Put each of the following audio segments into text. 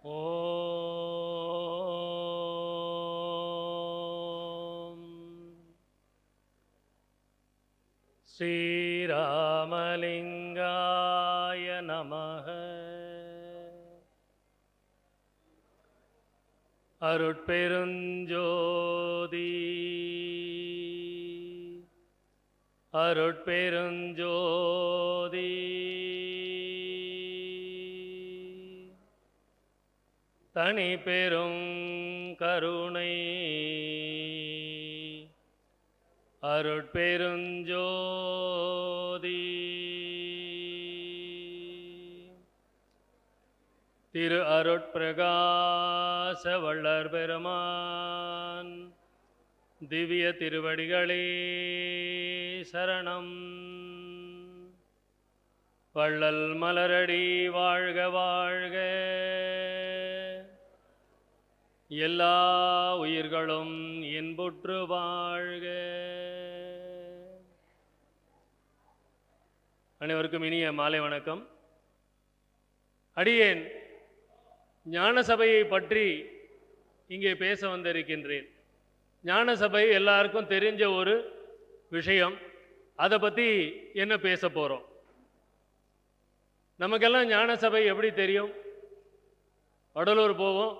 ஓம் ஸ்ரீராமலிங்காய நமः. அருட்பெருஞ்சோதி அருட்பெருஞ்சோதி தனி பெரும் கருணை அருட்பெருஞ்சோதி திரு அருட்பிரகாச வள்ளற் பெருமான் திவ்ய திருவடிகளே சரணம். வள்ளல் மலரடி வாழ்க வாழ்க, எல்லா உயிர்களும் இன்புற்று வாழ்க. அனைவருக்கும் இனிய மாலை வணக்கம். அடியேன் ஞான சபையை பற்றி இங்கே பேச வந்திருக்கின்றேன். ஞான சபை எல்லாருக்கும் தெரிஞ்ச ஒரு விஷயம். அதை பற்றி என்ன பேச போகிறோம்? நமக்கெல்லாம் ஞான சபை எப்படி தெரியும்? வடலூர் போவோம்.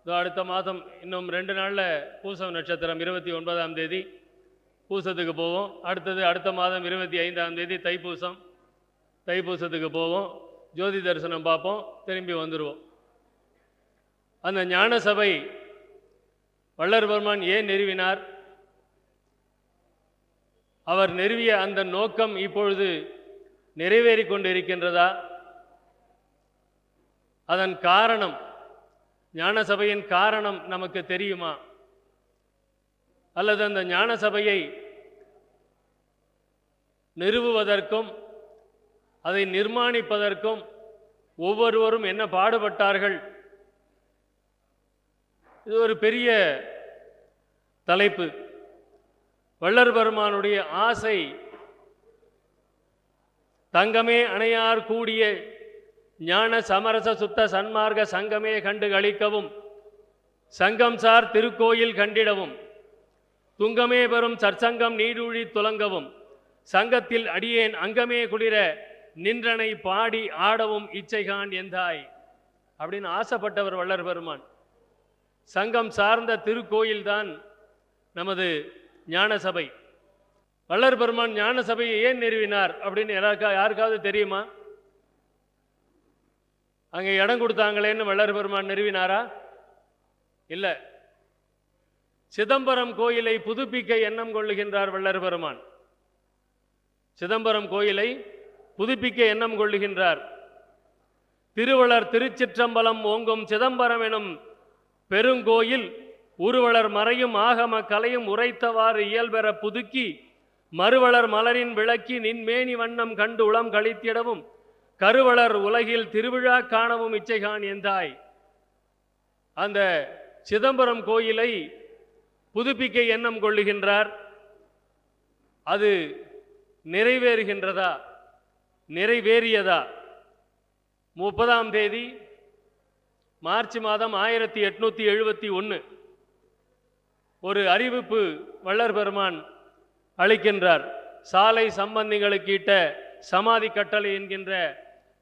அடுத்த மாதம் இன்னும் 2 நாளில் பூசம் நட்சத்திரம் 29ஆம் தேதி பூசத்துக்கு போவோம். அடுத்த மாதம் 25ஆம் தேதி தைப்பூசத்துக்கு போவோம். ஜோதி தரிசனம் பார்ப்போம், திரும்பி வந்துடுவோம். அந்த ஞான சபை வள்ளற் பெருமான் ஏன் நிறுவினார்? அவர் நிறுவிய அந்த நோக்கம் இப்பொழுது நிறைவேறி கொண்டிருக்கின்றதா? அதன் காரணம், ஞான சபையின் காரணம் நமக்கு தெரியுமா? அல்லது அந்த ஞான சபையை நிறுவுவதற்கும் அதை நிர்மாணிப்பதற்கும் ஒவ்வொருவரும் என்ன பாடுபட்டார்கள்? இது ஒரு பெரிய தலைப்பு. வள்ளற் பெருமானுடைய ஆசை தங்கமே அணையார் கூடிய ஞான சமரச சுத்த சன்மார்க்க சங்கமே கண்டு களிக்கவும், சங்கம் சார் திருக்கோயில் கண்டிடவும், துங்கமே பெறும் சற்சங்கம் நீடூழி துலங்கவும், சங்கத்தில் அடியேன் அங்கமே குளிர நின்றனை பாடி ஆடவும் இச்சைகான் எந்தாய் அப்படின்னு ஆசைப்பட்டவர் வள்ளற் பெருமான். சங்கம் சார்ந்த திருக்கோயில்தான் நமது ஞான சபை. வள்ளற் பெருமான் ஞான சபையை ஏன் நிறுவினார் அப்படின்னு யாருக்காவது தெரியுமா? அங்கே இடம் கொடுத்தாங்களேன்னு வள்ளற் பெருமான் நிறுவினாரா? இல்லை. சிதம்பரம் கோயிலை புதுப்பிக்க எண்ணம் கொள்ளுகின்றார் வள்ளற் பெருமான். சிதம்பரம் கோயிலை புதுப்பிக்க எண்ணம் கொள்ளுகின்றார். திருவளர் திருச்சிற்றம்பலம் ஓங்கும் சிதம்பரம் எனும் பெருங்கோயில் உருவளர் மறையும் ஆகம கலையும் உரைத்தவாறு இயல்பெற புதுக்கி மறுவளர் மலரின் விளக்கி நின்மேனி வண்ணம் கண்டு உளம் கழித்திடவும் கருவளர் உலகில் திருவிழா காணவும் இச்சைகான் எந்தாய். அந்த சிதம்பரம் கோயிலை புதுப்பிக்க எண்ணம் கொள்ளுகின்றார். அது நிறைவேறுகின்றதா? நிறைவேறியதா? 30ஆம் தேதி மார்ச் மாதம் 1871 ஒரு அறிவிப்பு வள்ளற் பெருமான் அளிக்கின்றார். சாலை சம்பந்திகளுக்கு இட்ட சமாதி கட்டளை என்கின்ற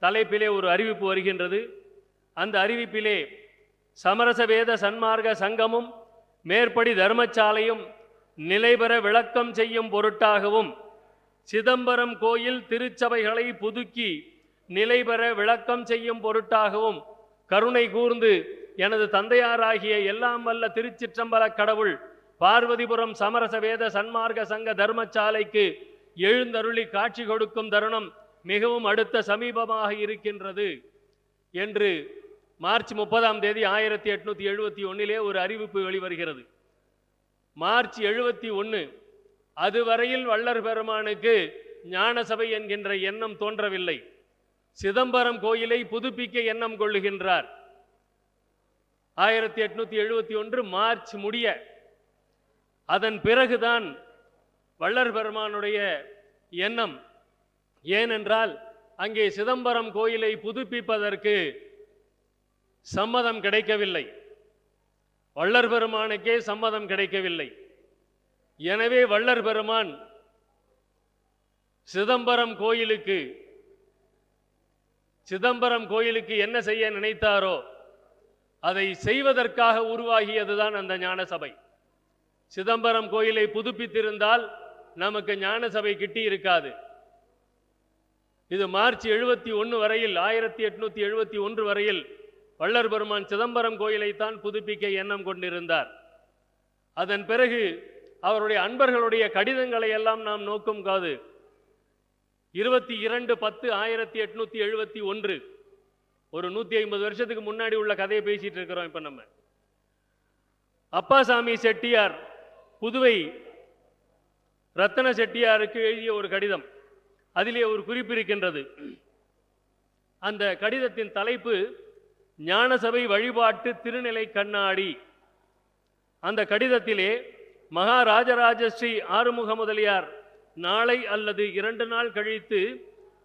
தலைப்பிலே ஒரு அறிவிப்பு வருகின்றது. அந்த அறிவிப்பிலே சமரச வேத சன்மார்க்க சங்கமும் மேற்படி தர்மசாலையும் நிலைபெற விளக்கம் செய்யும் பொருட்டாகவும் சிதம்பரம் கோயில் திருச்சபைகளை புதுக்கி நிலைபெற விளக்கம் செய்யும் பொருட்டாகவும் கருணை கூர்ந்து எனது தந்தையாராகிய எல்லாம் வல்ல திருச்சிற்றம்பல கடவுள் பார்வதிபுரம் சமரச வேத சன்மார்க்க சங்க தர்மசாலைக்கு எழுந்தருளி காட்சி கொடுக்கும் தருணம் மிகவும் அடுத்த சமீபமாக இருக்கின்றது என்று மார்ச் 30ஆம் தேதி 1871 ஒரு அறிவிப்பு வெளிவருகிறது. மார்ச் 71 அதுவரையில் வள்ளற் பெருமானுக்கு ஞான சபை என்கின்ற எண்ணம் தோன்றவில்லை. சிதம்பரம் கோயிலை புதுப்பிக்க எண்ணம் கொள்ளுகின்றார். 1871 மார்ச் முடிய அதன் பிறகுதான் வள்ளற் பெருமானுடைய எண்ணம். ஏனென்றால் அங்கே சிதம்பரம் கோயிலை புதுப்பிப்பதற்கு சம்மதம் கிடைக்கவில்லை. வள்ளற் பெருமானுக்கே சம்மதம் கிடைக்கவில்லை. எனவே வள்ளற் பெருமான் சிதம்பரம் கோயிலுக்கு என்ன செய்ய நினைத்தாரோ அதை செய்வதற்காக உருவாகியதுதான் அந்த ஞான சபை. சிதம்பரம் கோயிலை புதுப்பித்திருந்தால் நமக்கு ஞான சபை கிட்டி இருக்காது. இது மார்ச் 71 வரையில் 1871 வரையில் வள்ளற் பெருமான் சிதம்பரம் கோயிலைத்தான் புதுப்பிக்க எண்ணம் கொண்டிருந்தார். அதன் பிறகு அவருடைய அன்பர்களுடைய கடிதங்களை எல்லாம் நாம் நோக்கும் போது 22/10/1871 ஒரு 150 வருஷத்துக்கு முன்னாடி உள்ள கதையை பேசிட்டு இருக்கிறோம். இப்ப நம்ம அப்பாசாமி செட்டியார் புதுவை ரத்தன செட்டியாருக்கு எழுதிய ஒரு கடிதம், அதிலே ஒரு குறிப்பு இருக்கின்றது. அந்த கடிதத்தின் தலைப்பு ஞானசபை வழிபாட்டு திருநிலை கண்ணாடி. அந்த கடிதத்திலே மகாராஜராஜ ஸ்ரீ ஆறுமுக முதலியார் நாளை அல்லது 2 நாள் கழித்து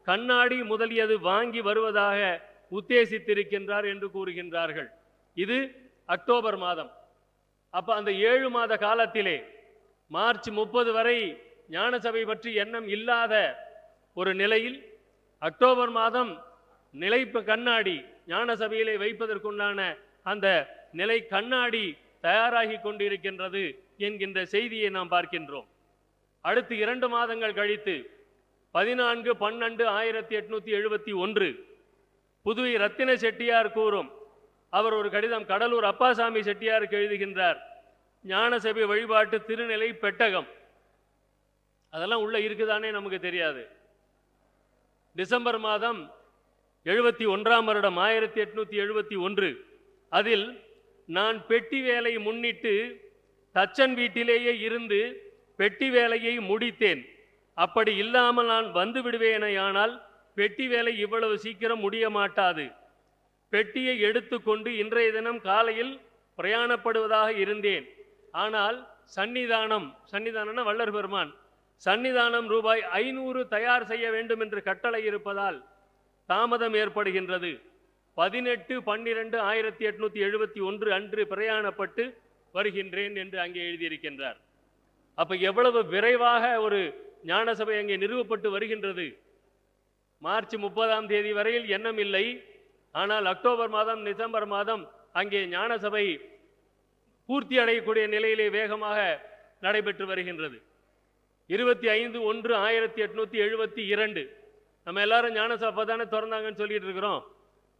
கண்ணாடி முதலியது வாங்கி வருவதாக உத்தேசித்திருக்கின்றார் என்று கூறுகின்றார்கள். இது அக்டோபர் மாதம். அப்ப அந்த 7 மாத காலத்திலே மார்ச் 30 வரை ஞானசபை பற்றி எண்ணம் இல்லாத ஒரு நிலையில் அக்டோபர் மாதம் நிலைப்பு கண்ணாடி ஞானசபையிலே வைப்பதற்குண்டான அந்த நிலை கண்ணாடி தயாராகி கொண்டிருக்கின்றது என்கின்ற செய்தியை நாம் பார்க்கின்றோம். அடுத்து 2 மாதங்கள் கழித்து 14/12/1871 புதுவை ரத்தின செட்டியார் கூறும் அவர் ஒரு கடிதம் கடலூர் அப்பாசாமி செட்டியாருக்கு எழுதுகின்றார். ஞானசபை வழிபாட்டு திருநிலை பெட்டகம் அதெல்லாம் உள்ள இருக்குதானே நமக்கு தெரியாது. டிசம்பர் மாதம் 71ஆம் வருடம் 1871 அதில் நான் பெட்டி வேலை முன்னிட்டு தச்சன் வீட்டிலேயே இருந்து பெட்டி வேலையை முடித்தேன். அப்படி இல்லாமல் நான் வந்து விடுவேனையானால் பெட்டி வேலை இவ்வளவு சீக்கிரம் முடிய மாட்டாது. பெட்டியை எடுத்துக்கொண்டு இன்றைய தினம் காலையில் பிரயாணப்படுவதாக இருந்தேன். ஆனால் சன்னிதானம்னா வள்ளற் பெருமான் சன்னிதானம் ரூபாய் 500 தயார் செய்ய வேண்டும் என்று கட்டளை இருப்பதால் தாமதம் ஏற்படுகின்றது. 18/12/1871 அன்று பிரயாணப்பட்டு வருகின்றேன் என்று அங்கே எழுதியிருக்கின்றார். அப்ப எவ்வளவு விரைவாக ஒரு ஞானசபை அங்கே நிறுவப்பட்டு வருகின்றது. மார்ச் 30ஆம் தேதி வரையில் எண்ணம் இல்லை. ஆனால் அக்டோபர் மாதம் டிசம்பர் மாதம் அங்கே ஞானசபை பூர்த்தி அடையக்கூடிய நிலையிலே வேகமாக நடைபெற்று வருகின்றது. 25/1/1872 நம்ம எல்லாரும் ஞானசபை தானே திறந்தாங்கன்னு சொல்லிட்டு இருக்கிறோம்.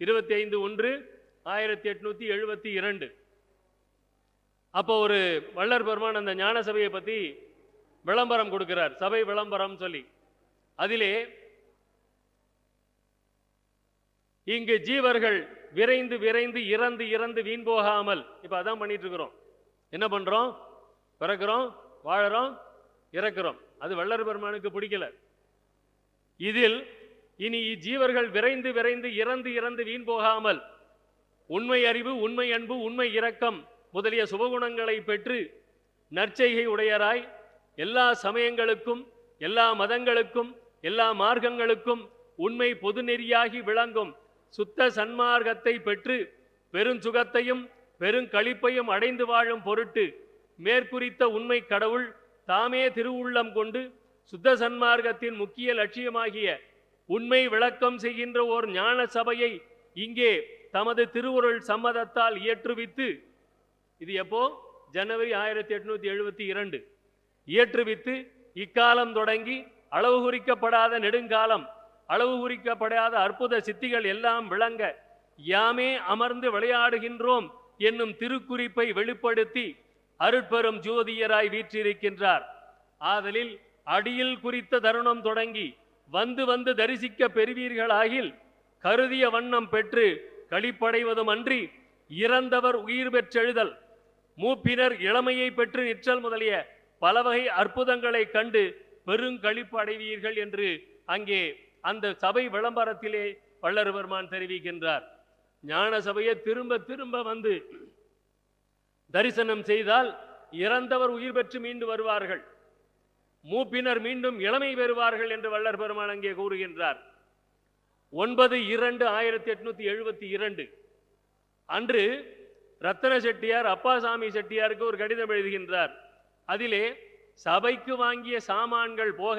25/1/1872 அப்போ ஒரு வள்ளற் பெருமான் அந்த ஞான சபையை பற்றி விளம்பரம் கொடுக்கிறார். சபை விளம்பரம் சொல்லி அதிலே இங்கு ஜீவர்கள் விரைந்து விரைந்து இறந்து வீண் போகாமல், இப்ப அதான் பண்ணிட்டு இருக்கிறோம். என்ன பண்றோம்? பிறக்கிறோம், வாழறோம், இறக்கிறோம். அது வள்ளற் பெருமானுக்கு பிடிக்கல. இதில் இனி ஜீவர்கள் விரைந்து விரைந்து இறந்து வீண் போகாமல் உண்மை அறிவு, உண்மை அன்பு, உண்மை இரக்கம் முதலிய சுபகுணங்களை பெற்று நற்செய்கை உடையராய் எல்லா சமயங்களுக்கும் எல்லா மதங்களுக்கும் எல்லா மார்க்கங்களுக்கும் உண்மை பொது நெறியாகி விளங்கும் சுத்த சன்மார்க்கத்தை பெற்று பெருஞ்சுகத்தையும் பெருங்களிப்பையும் அடைந்து வாழும் பொருட்டு மேற்குறித்த உண்மை கடவுள் தாமே திருவுள்ளம் கொண்டு சுத்த சன்மார்க்கத்தின் முக்கிய லட்சியமாகிய உண்மை விளக்கம் செய்கின்ற ஓர் ஞான சபையை இங்கே தமது திருவுருள் சம்மதத்தால் இயற்றுவித்து, இது எப்போ? ஜனவரி 1872 இயற்றுவித்து இக்காலம் தொடங்கி அளவு குறிக்கப்படாத நெடுங்காலம் அளவு குறிக்கப்படாத அற்புத சித்திகள் எல்லாம் விளங்க யாமே அமர்ந்து விளையாடுகின்றோம் என்னும் திருக்குறிப்பை வெளிப்படுத்தி அருட்பெரும் ஜோதியராய் வீற்றிருக்கின்றார். ஆதலில் அடியில் குறித்த தருணம் தொடங்கி வந்து தரிசிக்க பெறுவீர்களாகில் கருதிய வண்ணம் பெற்று களிப்படைவதும் அன்றி இறந்தவர் உயிர் பெற்றெழுதல், மூப்பினர் இளமையை பெற்று நிற்றல் முதலிய பலவகை அற்புதங்களை கண்டு பெருங்களிப்பு அடைவீர்கள் என்று அங்கே அந்த சபை விளம்பரத்திலே வள்ளற் பெருமான் தெரிவிக்கின்றார். ஞான சபையை திரும்ப வந்து தரிசனம் செய்தால் இறந்தவர் உயிர் பெற்று மீண்டு வருவார்கள், மூப்பினர் மீண்டும் இளமை பெறுவார்கள் என்று வள்ளற் பெருமான் அங்கே கூறுகின்றார். 9/2/1872 அன்று ரத்தன செட்டியார் அப்பாசாமி செட்டியாருக்கு ஒரு கடிதம் எழுதுகின்றார். அதிலே சபைக்கு வாங்கிய சாமான்கள் போக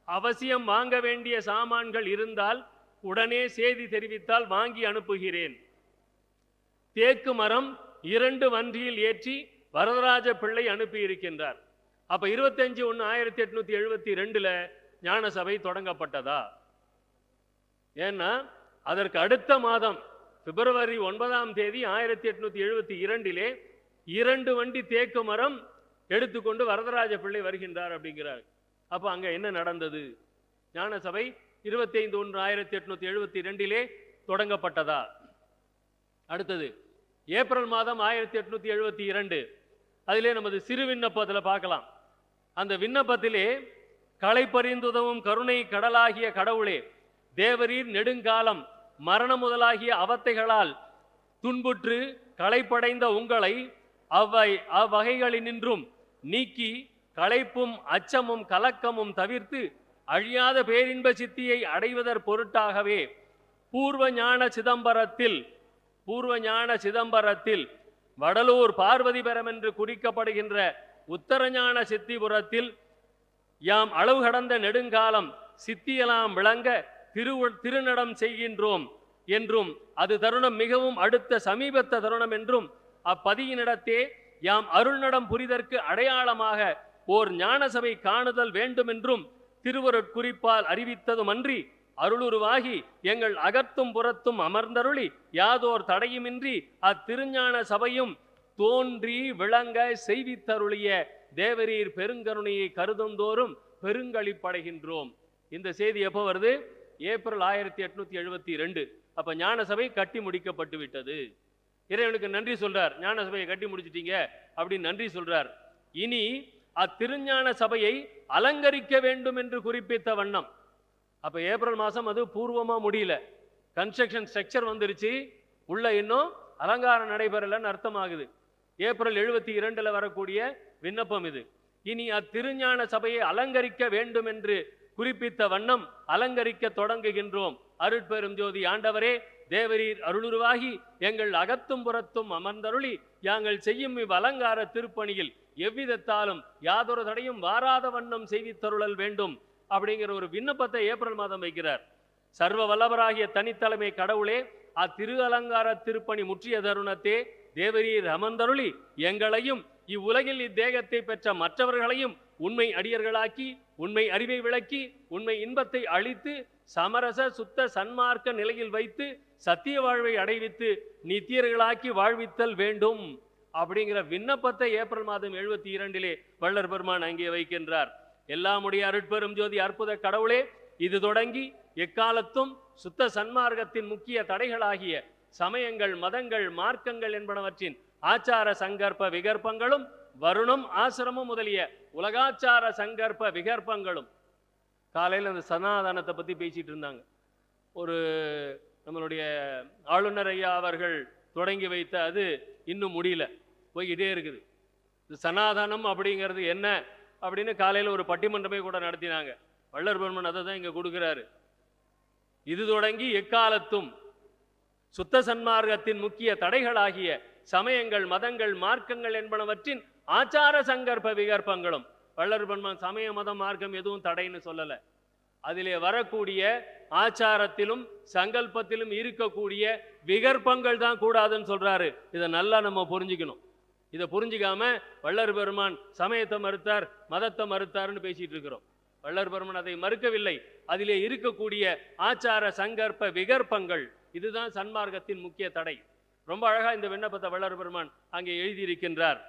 அவசியம் வாங்க வேண்டிய சாமான்கள் இருந்தால் உடனே செய்தி தெரிவித்தால் வாங்கி அனுப்புகிறேன். தேக்கு மரம் 2 வண்டியில் ஏற்றி வரதராஜ பிள்ளை அனுப்பியிருக்கின்றார். அப்ப 25/1/1872 ஞான சபை தொடங்கப்பட்டதா? ஏன்னா அதற்கு அடுத்த மாதம் பிப்ரவரி 9ஆம் தேதி 1872 2 வண்டி தேக்கு மரம் எடுத்துக்கொண்டு வரதராஜ பிள்ளை வருகின்றார் அப்படிங்கிறார். அப்ப அங்க என்ன நடந்தது? ஞான சபை 25/1/1872 தொடங்கப்பட்டதா? அடுத்தது ஏப்ரல் மாதம் 1872 அதிலே நமது சிறு விண்ணப்பத்தில் பார்க்கலாம். அந்த விண்ணப்பத்திலே களைப்பறிந்துதவும் கருணை கடலாகிய கடவுளே, தேவரீர் நெடுங்காலம் மரணம் முதலாகிய அவத்தைகளால் துன்புற்று களைப்படைந்த உங்களை அவ்வகைகளினின்றும் நீக்கி களைப்பும் அச்சமும் கலக்கமும் தவிர்த்து அழியாத பேரின்ப சித்தியை அடைவதற் பொருட்டாகவே பூர்வ ஞான சிதம்பரத்தில் வடலூர் பார்வதிபுரம் என்று குறிக்கப்படுகின்ற உத்தரஞான சித்திபுரத்தில் யாம் அளவு கடந்த நெடுங்காலம் சித்தியலாம் விளங்க திருநடம் செய்கின்றோம் என்றும் அது தருணம் மிகவும் அடுத்த சமீபத்த தருணம் என்றும் அப்பதியினிடத்தே யாம் அருள்நடம் புரிதற்கு அடையாளமாக ஓர் ஞான சபை காணுதல் வேண்டும் என்றும் திருவருட்குறிப்பால் அறிவித்ததுமன்றி அருளுருவாகி எங்கள் அகத்தும் புறத்தும் அமர்ந்தருளி யாதோர் தடையுமின்றி அத்திருஞான சபையும் தோன்றி விளங்க செய்வித்தருளிய தேவரீர் பெருங்கருணையை கருதுந்தோறும் பெருங்களிப்படைகின்றோம். இந்த செய்தி எப்போ வருது? ஏப்ரல் 1872. அப்ப ஞான சபை கட்டி முடிக்கப்பட்டு விட்டது. இறைவனுக்கு நன்றி சொல்றார். ஞான சபையை கட்டி முடிச்சிட்டீங்க அப்படின்னு நன்றி சொல்றார். இனி அத்திருஞான சபையை அலங்கரிக்க வேண்டும் என்று குறிப்பிட்ட வண்ணம். அப்ப ஏப்ரல் மாசம் அது பூர்வமா முடியல, கன்ஸ்ட்ரக்ஷன் ஸ்ட்ரக்சர் வந்துருச்சு, உள்ள இன்னும் அலங்காரம் நடைபெறலன்னு அர்த்தமாகுது. ஏப்ரல் 72 வரக்கூடிய விண்ணப்பம் இது. இனி அத்திருஞான சபையை அலங்கரிக்க வேண்டும் என்று குறிப்பிட்ட வண்ணம் அலங்கரிக்க தொடங்குகின்றோம். அருட்பெரும் ஜோதி ஆண்டவரே, தேவரீர் அருளுருவாகி எங்கள் அகத்தும் புறத்தும் அமர்ந்தருளி யாங்கள் செய்யும் இவ் அலங்கார திருப்பணியில் எவ்விதத்தாலும் யாதொரு தடையும் வாராத வண்ணம் செய்தித்தருளல் வேண்டும் அப்படிங்கிற ஒரு விண்ணப்பத்தை ஏப்ரல் மாதம் வைக்கிறார். சர்வ வல்லவராகிய தனித்தலைமை கடவுளே, அத்திரு அலங்கார திருப்பணி முற்றிய தருணத்தே தேவரீர் அமர்ந்தருளி எங்களையும் இவ்வுலகில் இத்தேகத்தை பெற்ற மற்றவர்களையும் உண்மை அடியர்களாக்கி உண்மை அறிவை விளக்கி உண்மை இன்பத்தை அளித்து சமரச சுத்த சன்மார்க்க நிலையில் வைத்து சத்திய வாழ்வை அடைவித்து நித்தியர்களாக்கி வாழ்வித்தல் வேண்டும் அப்படிங்கிற விண்ணப்பத்தை ஏப்ரல் மாதம் 72 வள்ளர் பெருமான் அங்கே வைக்கின்றார். எல்லாமுடைய அருட்பெரும் ஜோதி அற்புத கடவுளே, இது தொடங்கி எக்காலத்தும் சுத்த சன்மார்க்கத்தின் முக்கிய தடைகளாகிய சமயங்கள் மதங்கள் மார்க்கங்கள் என்பனவற்றின் ஆச்சார சங்கற்ப விகற்பங்களும் வருணம் ஆசிரமம் முதலிய உலகாச்சார சங்கற்ப விகற்பங்களும். காலையில் அந்த சனாதனத்தை பற்றி பேசிட்டு இருந்தாங்க. ஒரு நம்மளுடைய ஆளுநர் ஐயா அவர்கள் தொடங்கி வைத்த அது இன்னும் முடியல, போய்கிட்டே இருக்குது. இந்த சனாதனம் அப்படிங்கிறது என்ன அப்படின்னு காலையில் ஒரு பட்டிமன்றமே கூட நடத்தினாங்க. வள்ளர் பெருமான் அதை தான் இங்கே கொடுக்குறாரு. இது தொடங்கி எக்காலத்தும் சுத்த சன்மார்க்கத்தின் முக்கிய தடைகளாகிய சமயங்கள் மதங்கள் மார்க்கங்கள் என்பனவற்றின் ஆச்சார சங்கற்ப விகற்பங்களும். வள்ளர் பெருமான் சமய மதம் மார்க்கம் எதுவும் தடைன்னு சொல்லலை. அதிலே வரக்கூடிய ஆச்சாரத்திலும் சங்கல்பத்திலும் இருக்கக்கூடிய விகற்பங்கள் தான் கூடாதுன்னு சொல்றாரு. இதை நல்லா நம்ம புரிஞ்சுக்கணும். இதை புரிஞ்சுக்காம வள்ளர் பெருமான் சமயத்தை மறுத்தார் மதத்தை மறுத்தார்னு பேசிட்டு இருக்கிறோம். வள்ளர் பெருமான் அதை மறுக்கவில்லை. அதிலே இருக்கக்கூடிய ஆச்சார சங்கற்ப விகற்பங்கள் இதுதான் சன்மார்க்கத்தின் முக்கிய தடை. ரொம்ப அழகா இந்த விண்ணப்பத்தை வள்ளர் பெருமான் அங்கே எழுதியிருக்கின்றார்.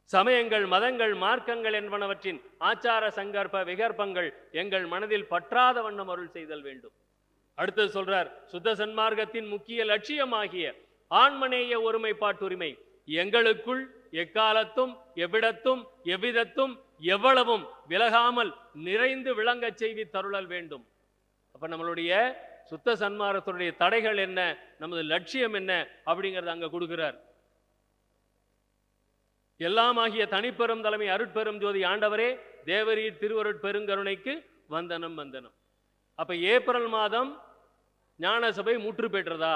சமயங்கள் மதங்கள் மார்க்கங்கள் என்பனவற்றின் ஆச்சார சங்கற்ப விகற்பங்கள் எங்கள் மனதில் பற்றாத வண்ணம் அருள் செய்தல் வேண்டும். அடுத்தது சொல்றார், சுத்த சன்மார்க்கத்தின் முக்கிய லட்சியமாகிய ஆன்மநேய ஒருமைப்பாட்டுரிமை எங்களுக்குள் எக்காலத்தும் எவ்விடத்தும் எவ்விதத்தும் எவ்வளவும் விலகாமல் நிறைந்து விளங்கச் செய்தி தருளல் வேண்டும். அப்ப நம்மளுடைய சுத்த சன்மார்க்கத்துடைய தடைகள் என்ன, நமது லட்சியம் என்ன அப்படிங்கிறத அங்க கொடுக்கிறார். எல்லாமாகிய தனிப்பெரும் தலைமை அருட்பெரும் ஜோதி ஆண்டவரே, தேவரீர் திருவருட் பெருங்கருணைக்கு வந்தனம் வந்தனம். அப்ப ஏப்ரல் மாதம் ஞான சபை முற்று பெற்றதா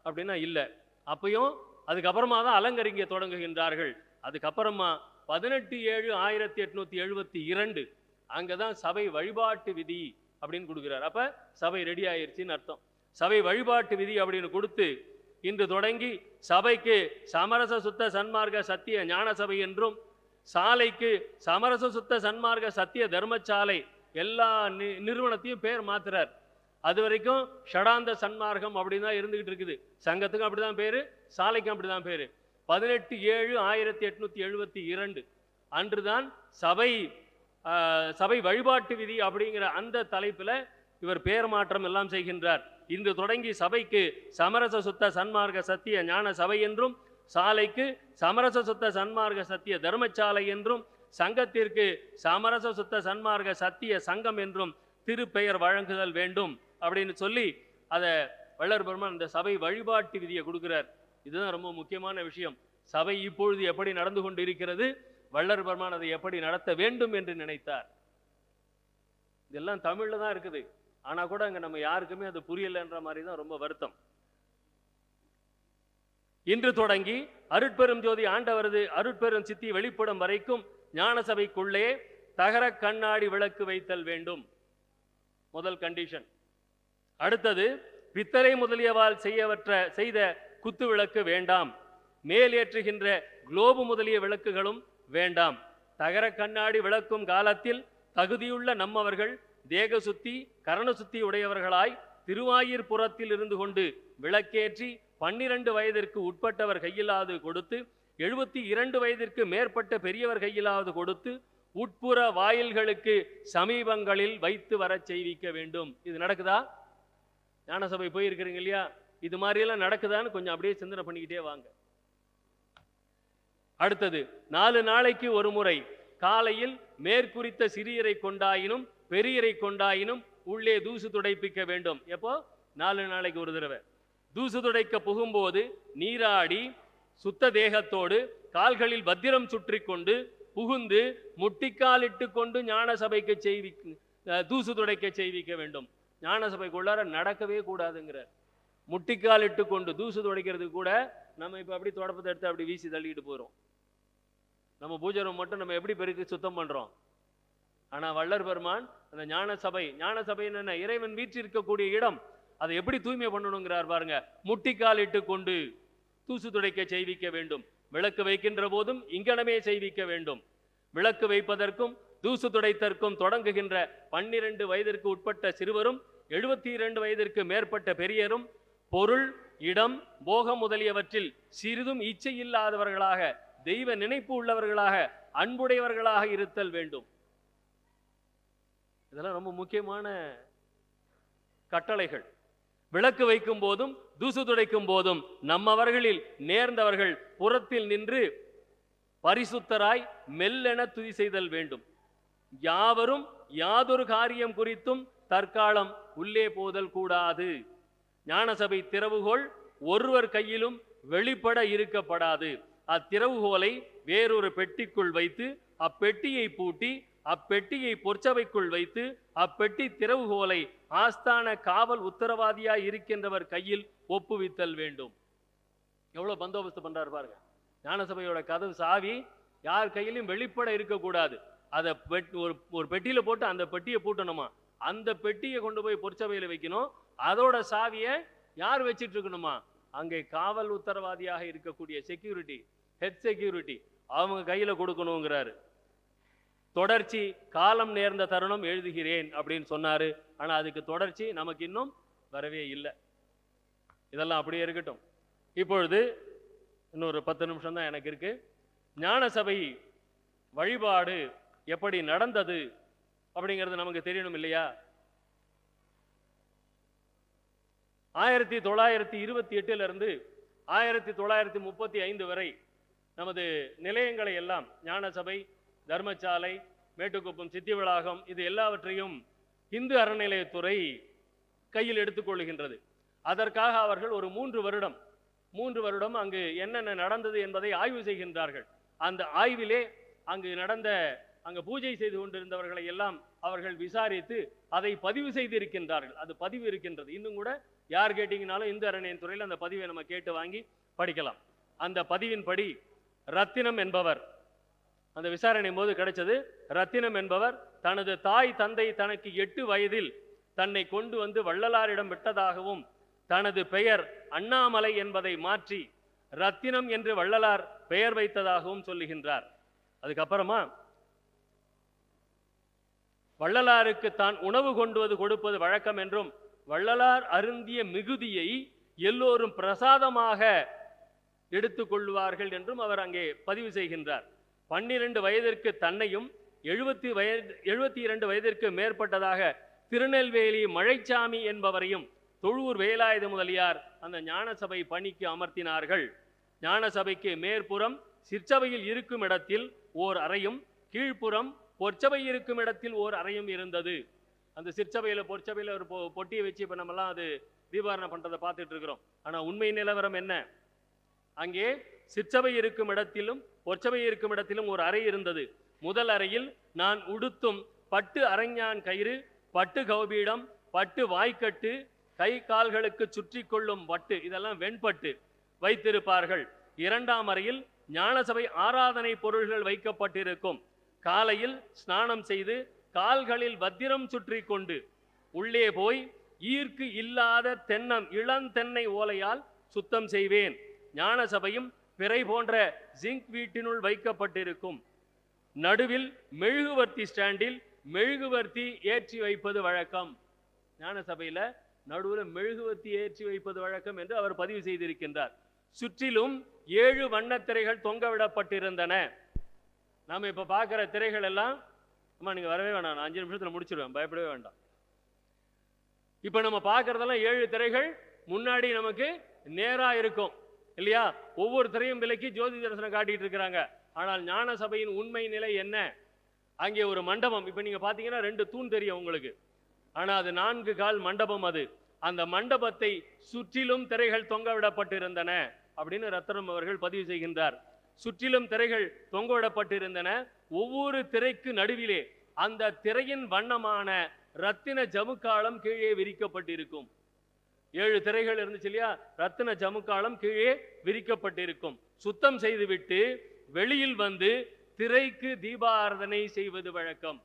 அப்படின்னா இல்லை. அப்பயும் அதுக்கப்புறமா தான் அலங்கரிக்க தொடங்குகின்றார்கள். அதுக்கப்புறமா 18/7/1872 அங்கதான் சபை வழிபாட்டு விதி அப்படின்னு கொடுக்கிறார். அப்ப சபை ரெடி ஆயிருச்சுன்னு அர்த்தம். சபை வழிபாட்டு விதி அப்படின்னு கொடுத்து இன்று தொடங்கி சபைக்கு சமரச சுத்த சன்மார்க்க சத்திய ஞான சபை என்றும், சாலைக்கு சமரச சுத்த சன்மார்க்க சத்திய தர்மசாலை, எல்லா நிறுவனத்தையும் பேர் மாத்துறார். அது வரைக்கும் ஷடாந்த சன்மார்க்கம் அப்படின்னு தான் இருந்துகிட்டு இருக்குது. சங்கத்துக்கும் அப்படிதான் பேரு, சாலைக்கும் அப்படிதான் பேரு. 18/7/1872 அன்றுதான் சபை வழிபாட்டு விதி அப்படிங்கிற அந்த தலைப்புல இவர் பெயர் மாற்றம் எல்லாம் செய்கின்றார். இன்று தொடங்கி சபைக்கு சமரச சுத்த சன்மார்க்க சத்திய ஞான சபை என்றும், சாலைக்கு சமரச சுத்த சன்மார்க்க சத்திய தர்மசாலை என்றும், சங்கத்திற்கு சமரச சுத்த சன்மார்க்க சத்திய சங்கம் என்றும் திருப்பெயர் வழங்குதல் வேண்டும் அப்படின்னு சொல்லி அதை வள்ளல் பெருமான் இந்த சபை வழிபாட்டு விதியை கொடுக்கிறார். இதுதான் ரொம்ப முக்கியமான விஷயம். சபை இப்பொழுது எப்படி நடந்து கொண்டு இருக்கிறது, வள்ளல் பெருமான் அதை எப்படி நடத்த வேண்டும் என்று நினைத்தார். இதெல்லாம் தமிழ்ல தான் இருக்குது. ஆனா கூட அங்க நம்ம யாருக்குமே அது புரியலன்ற மாதிரி தான் ரொம்ப வருத்தம். இன்று தொடங்கி அருட்பெரும் ஜோதி ஆண்டவரது அருட்பெரும் சித்தி வெளிப்படும் வரைக்கும் ஞான சபைக்குள்ளே தகர கண்ணாடி விளக்கு வைத்தல் வேண்டும், முதல் கண்டிஷன். அடுத்தது, பித்தளை முதலியவால் செய்த குத்து விளக்கு வேண்டாம். மேல் ஏற்றுகின்ற குளோபு முதலிய விளக்குகளும் வேண்டாம். தகர கண்ணாடி விளக்கும் காலத்தில் தகுதியுள்ள நம்மவர்கள் தேக சுத்தி கரண சுத்தி உடையவர்களாய் திருவாயிர் புறத்தில் இருந்து கொண்டு விளக்கேற்றி 12 வயதிற்கு உட்பட்டவர் கையிலாவது கொடுத்து, 72 வயதிற்கு மேற்பட்ட பெரியவர் கையிலாவது கொடுத்து, உட்புற வாயில்களுக்கு சமீபங்களில் வைத்து வர செய்விக்க வேண்டும். இது நடக்குதா? ஞான சபை போயிருக்கிறீங்க இல்லையா? இது மாதிரியெல்லாம் நடக்குதான்னு கொஞ்சம் அப்படியே சிந்தனை பண்ணிக்கிட்டே வாங்க. அடுத்தது, 4 நாளைக்கு ஒரு முறை காலையில் மேற்குறித்த சிறியரை கொண்டாயினும் பெரியரை கொண்டாயினும் உள்ளே தூசு துடைப்பிக்க வேண்டும். எப்போ? 4 நாளைக்கு ஒரு தடவை. தூசு துடைக்க புகும்போது நீராடி சுத்த தேகத்தோடு கால்களில் பத்திரம் சுற்றி கொண்டு புகுந்து முட்டிக்காலிட்டு கொண்டு ஞான சபைக்கு தூசு துடைக்க செய்விக்க வேண்டும். ஞான சபைக்குள்ளார நடக்கவே கூடாதுங்கிறார். முட்டிக்காலிட்டு கொண்டு தூசு துடைக்கிறது கூட நம்ம இப்போ அப்படி தொடப்பத்தை எடுத்து அப்படி வீசி தள்ளிட்டு போகிறோம். நம்ம பூஜை ரூம் மட்டும் நம்ம எப்படி பெருக்கி சுத்தம் பண்ணுறோம். ஆனால் வள்ளல் பெருமான் அந்த ஞான சபைன்னு என்ன, இறைவன் வீற்றிருக்கக்கூடிய இடம், அதை எப்படி தூய்மை பண்ணணுங்கிறார் பாருங்க. முட்டிக்காலிட்டு கொண்டு தூசு துடைக்க செய்விக்க வேண்டும். விளக்கு வைக்கின்ற போதும் இங்கனமே செய்விக்க வேண்டும். விளக்கு வைப்பதற்கும் தூசு துடைத்தற்கும் தொடங்குகின்ற 12 வயதிற்கு உட்பட்ட சிறுவரும் 72 வயதிற்கு மேற்பட்ட பெரியரும் பொருள் இடம் போகம் முதலியவற்றில் சிறிதும் இச்சை இல்லாதவர்களாக தெய்வ நினைப்பு உள்ளவர்களாக அன்புடையவர்களாக இருத்தல் வேண்டும். இதெல்லாம் ரொம்ப முக்கியமான கட்டளைகள். விளக்கு வைக்கும் போதும் தூசு துடைக்கும் போதும் நம்மவர்களில் நேர்ந்தவர்கள் புறத்தில் நின்று பரிசுத்தராய் மெல்லென துதி செய்தல் வேண்டும். யாவரும் யாதொரு காரியம் குறித்தும் தற்காலம் உள்ளே போதல் கூடாது. ஞான சபை திறவுகோல் ஒருவர் கையிலும் வெளிப்பட இருக்கப்படாது. அத்திறவுகோலை வேறொரு பெட்டிக்குள் வைத்து அப்பெட்டியை பூட்டி அப்பெட்டியை பொற்சபைக்குள் வைத்து அப்பெட்டி திறவுகோலை ஆஸ்தான காவல் உத்தரவாதியாய் இருக்கின்றவர் கையில் ஒப்புவித்தல் வேண்டும். எவ்வளவு பந்தோபஸ்து பண்றாரு பாருங்க. ஞான சபையோட கதவு சாவி யார் கையிலும் வெளிப்பட இருக்கக்கூடாது. அதை ஒரு பெட்டியில போட்டு அந்த பெட்டியை பூட்டணுமா, அந்த பெட்டியை கொண்டு போய் பொற்சபையில வைக்கணும். அதோட சாவியை யார் வச்சிட்டு இருக்கணுமா, அங்கே காவல் உத்தரவாதியாக இருக்கக்கூடிய செக்யூரிட்டி, ஹெட் செக்யூரிட்டி, அவங்க கையில கொடுக்கணுங்கிறாரு. தொடர்ச்சி காலம் நேர்ந்த தருணம் எழுதுகிறேன் அப்படின்னு சொன்னாரு. ஆனா அதுக்கு தொடர்ச்சி நமக்கு இன்னும் வரவே இல்லை. இதெல்லாம் அப்படியே இருக்கட்டும். இப்பொழுது இன்னொரு 10 நிமிஷம் தான் எனக்கு இருக்கு. ஞான சபை வழிபாடு எப்படி நடந்தது அப்படிங்கிறது நமக்கு தெரியணும் இல்லையா? 1928 இருந்து 1935 வரை நமது நிலையங்களை எல்லாம் ஞான சபை, தர்மசாலை, மேட்டுக்குப்பம், சித்தி வளாகம், இது எல்லாவற்றையும் இந்து அறநிலையத்துறை கையில் எடுத்துக்கொள்கின்றது. அதற்காக அவர்கள் ஒரு 3 வருடம் அங்கு என்னென்ன நடந்தது என்பதை ஆய்வு செய்கின்றார்கள். அந்த ஆய்விலே அங்கு பூஜை செய்து கொண்டிருந்தவர்களை எல்லாம் அவர்கள் விசாரித்து அதை பதிவு செய்திருக்கின்றார்கள். அது பதிவு இருக்கின்றது. இன்னும் கூட யார் கேட்டீங்கனாலும் இந்து அறநிலையத் துறையில் அந்த பதிவை நம்ம கேட்டு வாங்கி படிக்கலாம். அந்த பதிவின்படி ரத்தினம் என்பவர், அந்த விசாரணை போது கிடைச்சது, ரத்தினம் என்பவர் தனது தாய் தந்தை தனக்கு 8 வயதில் தன்னை கொண்டு வந்து வள்ளலாரிடம் விட்டதாகவும் தனது பெயர் அண்ணாமலை என்பதை மாற்றி ரத்தினம் என்று வள்ளலார் பெயர் வைத்ததாகவும் சொல்லுகின்றார். அதுக்கப்புறமா வள்ளலாருக்கு தான் உணவு கொண்டுவது கொடுப்பது வழக்கம் என்றும் வள்ளலார் அருந்திய மிகுதியை எல்லோரும் பிரசாதமாக எடுத்துக்கொள்வார்கள் என்றும் அவர் அங்கே பதிவு செய்கின்றார். 12 வயதிற்கு தன்னையும் 72 வயதிற்கு மேற்பட்டதாக திருநெல்வேலி மழைச்சாமி என்பவரையும் தொழூர் வேலாயுத முதலியார் அந்த ஞானசபை பணிக்கு அமர்த்தினார்கள். ஞானசபைக்கு மேற்புறம் சிற்சபையில் இருக்கும் இடத்தில் ஓர் அறையும் கீழ்ப்புறம் பொற்சபை இருக்கும் இடத்தில் ஓர் அறையும் இருந்தது. அந்த சிற்சபையில் பொற்சபையில் ஒரு பொட்டியை வச்சு இப்போ நம்மலாம் அது தீபாரணம் பண்ணுறதை பார்த்துட்டு இருக்கிறோம். ஆனால் உண்மை நிலவரம் என்ன? அங்கே சிற்சபை இருக்கும் இடத்திலும் பொற்சபை இருக்கும் இடத்திலும் ஒரு அறை இருந்தது. முதல் அறையில் நான் உடுத்தும் பட்டு அரஞ்ஞான் கயிறு, பட்டு கௌபீடம், பட்டு வாய்க்கட்டு, கை கால்களுக்கு சுற்றி கொள்ளும் பட்டு, இதெல்லாம் வெண்பட்டு வைத்திருப்பார்கள். 2ஆம் அறையில் ஞானசபை ஆராதனை பொருள்கள் வைக்கப்பட்டிருக்கும். காலையில் ஸ்நானம் செய்து கால்களில் பத்திரம் சுற்றி கொண்டு உள்ளே போய் ஈர்க்கு இல்லாத இளந்தென்னை ஓலையால் சுத்தம் செய்வேன். ஞானசபையும் பிறை போன்ற ஜிங்க் வீட்டினுள் வைக்கப்பட்டிருக்கும். நடுவில் மெழுகுவர்த்தி ஸ்டாண்டில் மெழுகுவர்த்தி ஏற்றி வைப்பது வழக்கம். ஞானசபையில் நடுவில் மெழுகுவர்த்தி ஏற்றி வைப்பது வழக்கம் என்று அவர் பதிவு செய்திருக்கின்றார். சுற்றிலும் 7 வண்ணத்திரைகள் தொங்கவிடப்பட்டிருந்தன. நாம் இப்போ பார்க்குற திரைகள் எல்லாம், அம்மா நீங்கள் வரவே வேண்டாம், நான் 5 நிமிஷத்தில் முடிச்சிடுவேன், பயப்படவே வேண்டாம். இப்போ நம்ம பார்க்குறதெல்லாம் 7 திரைகள் முன்னாடி நமக்கு நேராக இருக்கும் இல்லையா? ஒவ்வொரு திரையும் விலக்கி ஜோதி தரிசனம் காட்டிட்டு இருக்கிறாங்க. ஆனால் ஞான சபையின் உண்மை நிலை என்ன? அங்கே ஒரு மண்டபம், இப்போ நீங்கள் பார்த்தீங்கன்னா 2 தூண் தெரியும் உங்களுக்கு, ஆனால் அது 4 கால் மண்டபம். அது அந்த மண்டபத்தை சுற்றிலும் திரைகள் தொங்கவிடப்பட்டிருந்தன அப்படின்னு ரத்னம் அவர்கள் பதிவு செய்கின்றார். சுற்றிலும் திரைகள் தொங்கவிடப்பட்டிருந்தன. ஒவ்வொரு திரைக்கு நடுவிலே அந்த திரையின் வண்ணமான ரத்தின ஜமுக்காலம் கீழே விரிக்கப்பட்டிருக்கும். 7 திரைகள் இருந்துச்சு இல்லையா? ரத்தின ஜமுக்காலம் கீழே விரிக்கப்பட்டிருக்கும். சுத்தம் செய்துவிட்டு வெளியில் வந்து திரைக்கு தீபாராதனை செய்வது வழக்கம்.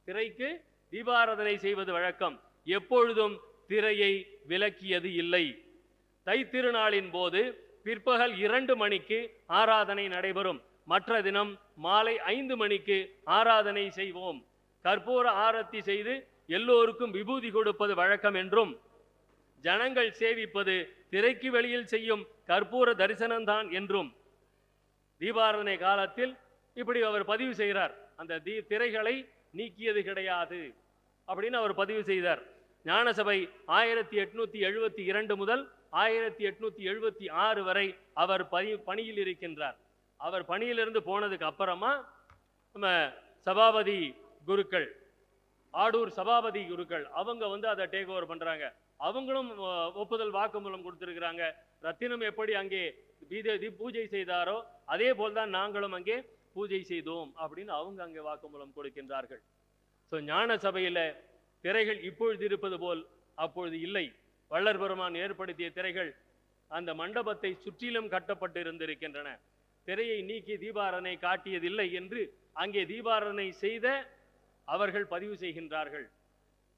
திரைக்கு தீபாராதனை செய்வது வழக்கம். எப்பொழுதும் திரையை விலக்கியது இல்லை. தை திருநாளின் போது பிற்பகல் 2 மணிக்கு ஆராதனை நடைபெறும். மற்ற தினம் மாலை 5 மணிக்கு ஆராதனை செய்வோம். கற்பூர ஆரத்தி செய்து எல்லோருக்கும் விபூதி கொடுப்பது வழக்கம் என்றும் ஜனங்கள் சேவிப்பது திரைக்கு வெளியில் செய்யும் கற்பூர தரிசனம்தான் என்றும் தீபாராதனை காலத்தில் இப்படி அவர் பதிவு செய்கிறார். அந்த திரைகளை நீக்கியது கிடையாது அப்படின்னு அவர் பதிவு செய்தார். ஞானசபை 1872 முதல் 1876 வரை அவர் பணியில் இருக்கின்றார். அவர் பணியிலிருந்து போனதுக்கு அப்புறமா நம்ம சபாபதி குருக்கள், ஆடூர் சபாபதி குருக்கள் அவங்க வந்து அதை டேக் ஓவர் பண்றாங்க. அவங்களும் ஒப்புதல் வாக்குமூலம் கொடுத்திருக்கிறாங்க. ரத்தினம் எப்படி அங்கே பூஜை செய்தாரோ அதே போல்தான் நாங்களும் அங்கே பூஜை செய்தோம் அப்படின்னு அவங்க அங்கே வாக்குமூலம் கொடுக்கின்றார்கள். ஸோ ஞான சபையில் திரைகள் இப்பொழுது இருப்பது போல் அப்பொழுது இல்லை. வள்ளல் பெருமான் ஏற்படுத்திய திரைகள் அந்த மண்டபத்தை சுற்றிலும் கட்டப்பட்டு இருந்திருக்கின்றன. திரையை நீக்கி தீபாராதனை காட்டியதில்லை என்று அங்கே தீபாராதனை செய்த அவர்கள் பதிவு செய்கின்றார்கள்.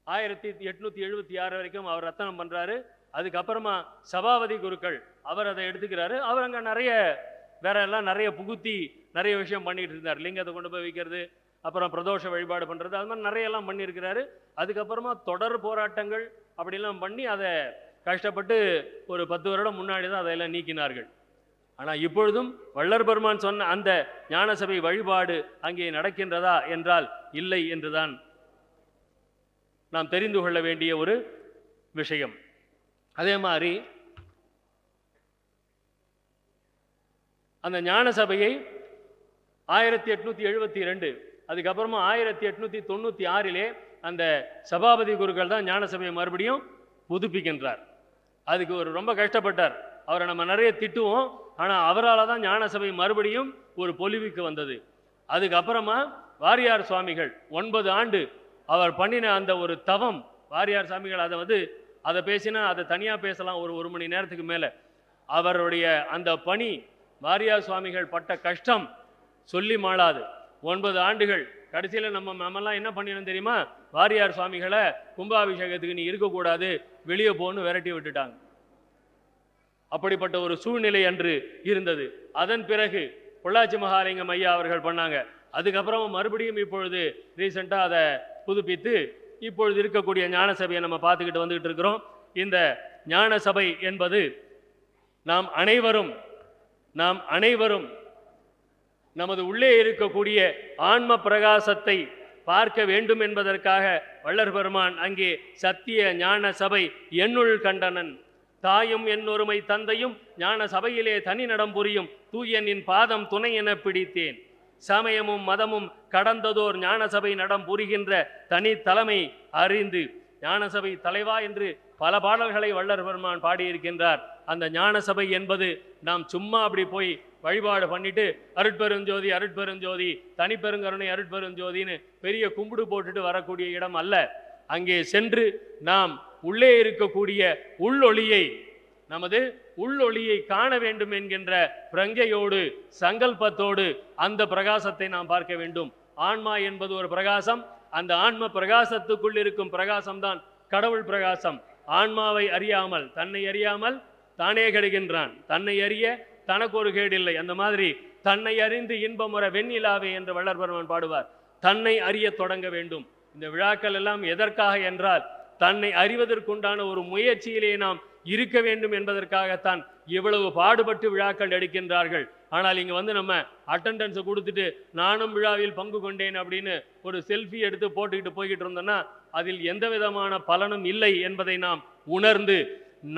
1876 வரைக்கும் அவர் ரத்தனம் பண்றாரு. அதுக்கப்புறமா சபாபதி குருக்கள் அவர் அதை எடுத்துக்கிறாரு. அவர் அங்கே வேற எல்லாம் நிறைய புகுத்தி நிறைய விஷயம் பண்ணிட்டு இருந்தார். லிங்கத்தை கொண்டு போய் வைக்கிறது, அப்புறம் பிரதோஷ வழிபாடு பண்றது, அது மாதிரி நிறைய எல்லாம் பண்ணியிருக்கிறாரு. அதுக்கப்புறமா தொடர் போராட்டங்கள் அப்படிலாம் பண்ணி அதை கஷ்டப்பட்டு ஒரு 10 வருடம் முன்னாடி தான் அதையெல்லாம் நீக்கினார்கள். ஆனால் இப்பொழுதும் வள்ளல் பெருமான் சொன்ன அந்த ஞானசபை வழிபாடு அங்கே நடக்கின்றதா என்றால் இல்லை என்றுதான் நாம் தெரிந்து கொள்ள வேண்டிய ஒரு விஷயம். அதே மாதிரி அந்த ஞான சபையை 1872 அதுக்கப்புறமா 1896 அந்த சபாபதி குருக்கள் தான் ஞான சபையை மறுபடியும் புதுப்பிக்கின்றார். அதுக்கு ஒரு ரொம்ப கஷ்டப்பட்டார். அவரை நம்ம நிறைய திட்டுவோம், ஆனால் அவரால் தான் ஞான சபை மறுபடியும் ஒரு பொலிவுக்கு வந்தது. அதுக்கப்புறமா வாரியார் சுவாமிகள் 9 ஆண்டு அவர் பண்ணின அந்த ஒரு தவம், வாரியார் சுவாமிகள் அதை வந்து அதை பேசினா அதை தனியாக பேசலாம் ஒரு மணி நேரத்துக்கு மேலே. அவருடைய அந்த பணி, வாரியார் சுவாமிகள் பட்ட கஷ்டம் சொல்லி மாளாது. 9 ஆண்டுகள் கடைசியில் நம்மலாம் என்ன பண்ணிடணும் தெரியுமா? வாரியார் சுவாமிகளை கும்பாபிஷேகத்துக்கு நீ இருக்கக்கூடாது, வெளியே போன்னு விரட்டி விட்டுட்டாங்க. அப்படிப்பட்ட ஒரு சூழ்நிலை அன்று இருந்தது. அதன் பிறகு பொள்ளாச்சி மகாலிங்கம் ஐயா அவர்கள் பண்ணாங்க. அதுக்கப்புறம் மறுபடியும் இப்பொழுது ரீசெண்டாக அதை புதுப்பித்து இப்பொழுது இருக்கக்கூடிய ஞான சபையை நம்ம பார்த்துக்கிட்டு வந்துக்கிட்டு இருக்கிறோம். இந்த ஞான சபை என்பது நாம் அனைவரும் நமது உள்ளே இருக்கக்கூடிய ஆன்ம பிரகாசத்தை பார்க்க வேண்டும் என்பதற்காக வள்ளற் பெருமான் அங்கே சத்திய ஞான சபை என்னுள் கண்டனன், தாயும் என்னொருமை தந்தையும் ஞான சபையிலே தனி நடம் புரியும் தூயனின் பாதம் துணை என பிடித்தேன், சமயமும் மதமும் கடந்ததோர் ஞான சபை நடம் புரிகின்ற தனி தலைமை அறிந்து. ஞான சபை தலைவா என்று பல பாடல்களை வள்ளற் பெருமான் பாடியிருக்கின்றார். அந்த ஞான சபை என்பது நாம் சும்மா அப்படி போய் வழிபாடு பண்ணிட்டு அருட்பெருஞ்சோதி அருட்பெருஞ்சோதி தனிப்பெருங்கருணை அருட்பெருஞ்சோதின்னு பெரிய கும்பிடு போட்டுட்டு வரக்கூடிய இடம் அல்ல. அங்கே சென்று நாம் உள்ளே இருக்கக்கூடிய உள்ளொளியை, நமது உள்ளொளியை காண வேண்டும் என்கின்ற பிரங்கையோடு சங்கல்பத்தோடு அந்த பிரகாசத்தை நாம் பார்க்க வேண்டும். ஆன்மா என்பது ஒரு பிரகாசம். அந்த ஆன்ம பிரகாசத்துக்குள் இருக்கும் பிரகாசம்தான் கடவுள் பிரகாசம். ஆன்மாவை அறியாமல், தன்னை அறியாமல் தானே கெடுகின்றான். தன்னை அறிய தனக்கு ஒரு கேடில்லை. அந்த மாதிரி தன்னை அறிந்து இன்பமுற வெண்ணிலாவே என்று வள்ளற் பெருமான் பாடுவார். தன்னை அறிய தொடங்க வேண்டும். இந்த விழாக்கள் எல்லாம் எதற்காக என்றால், தன்னை அறிவதற்குண்டான ஒரு முயற்சியிலே நாம் இருக்க வேண்டும் என்பதற்காகத்தான் இவ்வளவு பாடுபட்டு விழாக்கள் எடுக்கின்றார்கள். ஆனால் இங்கே வந்து நம்ம அட்டண்டன்ஸை கொடுத்துட்டு நானும் விழாவில் பங்கு கொண்டேன் அப்படின்னு ஒரு செல்ஃபி எடுத்து போட்டுக்கிட்டு போய்கிட்டு இருந்தோம்னா அதில் எந்த விதமான பலனும் இல்லை என்பதை நாம் உணர்ந்து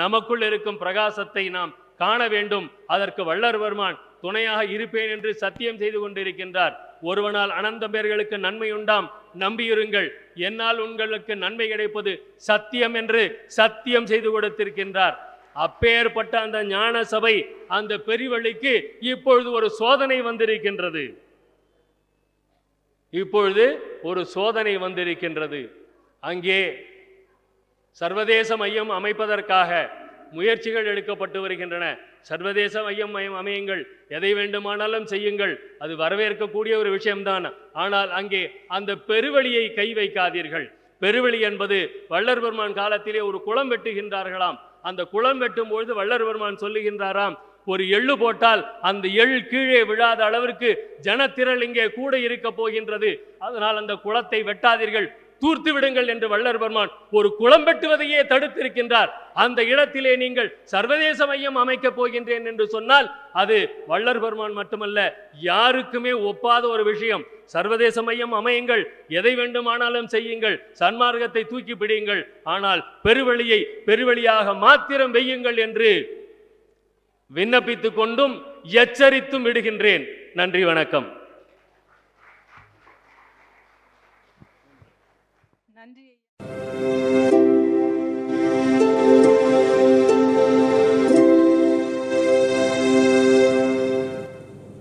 நமக்குள் இருக்கும் பிரகாசத்தை நாம் காண வேண்டும். அதற்கு வள்ளற் பெருமான் துணையாக இருப்பேன் என்று சத்தியம் செய்து கொண்டிருக்கின்றார். ஒருவனால் அனந்த பேர்களுக்கு நன்மை உண்டாம், நம்பியிருங்கள், என்னால் உங்களுக்கு நன்மை கிடைப்பது சத்தியம் என்று சத்தியம் செய்து கொடுத்திருக்கின்றார். அப்பேற்பட்ட அந்த ஞான சபை, அந்த பெருவழிக்கு இப்பொழுது ஒரு சோதனை வந்திருக்கின்றது. இப்பொழுது ஒரு சோதனை வந்திருக்கின்றது. அங்கே சர்வதேச மையம் அமைப்பதற்காக முயற்சிகள் எடுக்கப்பட்டு வருகின்றன. சர்வதேச மையம் அமையுங்கள், எதை வேண்டுமானாலும் செய்யுங்கள், அது வரவேற்கக்கூடிய ஒரு விஷயம்தான். ஆனால் அங்கே அந்த பெருவழியை கை வைக்காதீர்கள். பெருவழி என்பது வள்ளற் பெருமான் காலத்திலே ஒரு குளம் வெட்டுகின்றார்களாம். அந்த குளம் வெட்டும் பொழுது வள்ளற் பெருமான் சொல்லுகின்றாராம், ஒரு எள்ளு போட்டால் அந்த எள் கீழே விழாத அளவிற்கு ஜனத்திரள் இங்கே கூட இருக்க போகின்றது. அதனால் அந்த குளத்தை வெட்டாதீர்கள், தூர்த்து விடுங்கள் என்று வள்ளற் பெருமான் ஒரு குளம் வெட்டுவதையே தடுத்திருக்கின்றார். அந்த இடத்திலே நீங்கள் சர்வதேச மையம் அமைக்கப் போகின்றேன் என்று சொன்னால் அது வள்ளற் பெருமான் மட்டுமல்ல, யாருக்குமே ஒப்பாத ஒரு விஷயம். சர்வதேச மையம் அமையுங்கள், எதை வேண்டுமானாலும் செய்யுங்கள், சன்மார்க்கத்தை தூக்கி பிடியுங்கள், ஆனால் பெருவழியை பெருவழியாக மாத்திரம் வெய்யுங்கள் என்று விண்ணப்பித்துக் கொண்டும் எச்சரித்தும் விடுகின்றேன். நன்றி, வணக்கம். நன்றி.